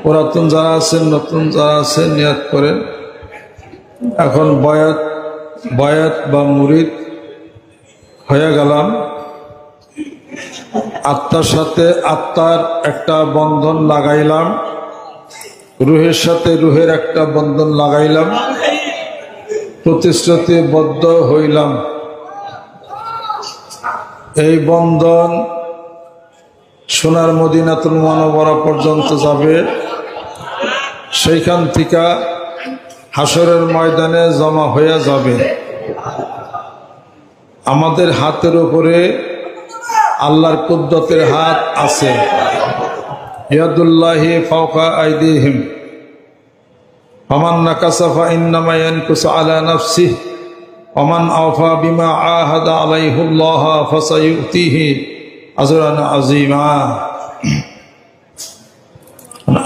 পুরাতন যারা আছেন নতুন যারা আছেন নিয়ত করেন। এখন বয়াত বা মুরিদ হয়ে গেলাম। আত্মার সাথে আত্মার একটা বন্ধন লাগাইলাম, রুহের সাথে রুহের একটা বন্ধন লাগাইলাম, প্রতিশ্রুতিবদ্ধ হইলাম। এই বন্ধন সোনার মদিনাতুল মুনাওয়ারা পর্যন্ত যাবে। সেইখান থেকে হাসরের ময়দানে জমা হয়ে যাবে। আমাদের হাতের উপরে আল্লাহর কুদরতের হাত আছে। ইয়াদুল্লাহি ফাওকা আইদিহিম ফামান নাকাসা ফাইন্নামা ইয়ানকুসু আলা নাফসিহি ওয়ামান আওফা বিমা আহাদা আলাইহিল্লাহ ফাসায়ুতিহি আজরান আযীমা।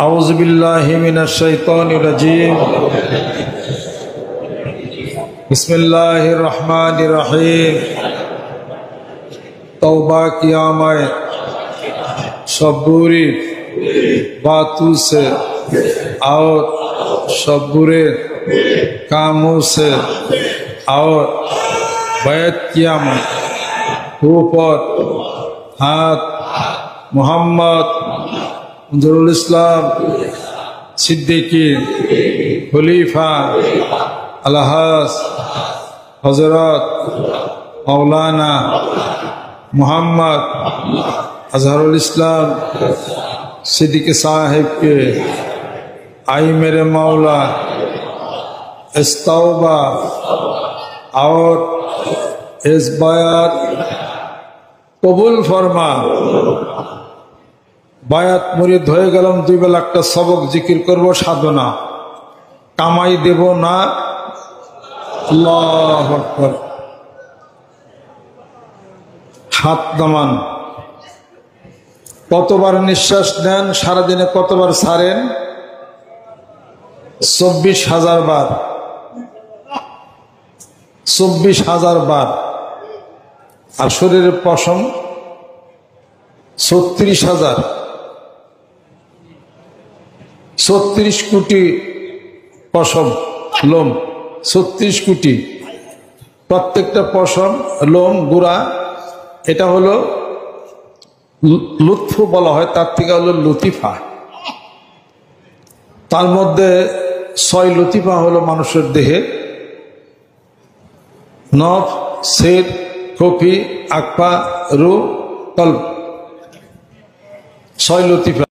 আউযু বিল্লাহি মিনাশ শাইতানির রাজীম। বিসমিল্লাহির রহমানির রহিম। तौबा किया मैं सब बुरी बातों से और सब बुरे कामों से और बैत किया मैं ऊपर हाथ मोहम्मद मंजरुल इस्लाम सिद्दीकी खलीफा अलहाज हजरत मौलाना मोहम्मद अजहरुल इस्लाम सिद्दीकी साहिब के आई मेरे मौला इस तौबा और इस बायात कबूल फरमा। बायात मुरीद হয়ে গেলাম। 2 বেলা একটা সবক জিকির করব, সাধনা কামাই দেব না। আল্লাহু আকবার। হাত নামান। কতবার নিঃশ্বাস নেন, সারাদিনে কতবার ছাড়েন? 24,000 বার। 24,000 বার। আর শরীরের পশম 36,000। 36 কোটি পশম লোম। 36 কোটি। প্রত্যেকটা পশম লোম গুড়া। এটা হলো লুৎফু বলা হয়, তার থেকে হলো লতিফা। তার মধ্যে 6 লতিফা হলো মানুষের দেহে। নফ, সের, কফি, আকফা, রু, কলব। 6 লতিফা।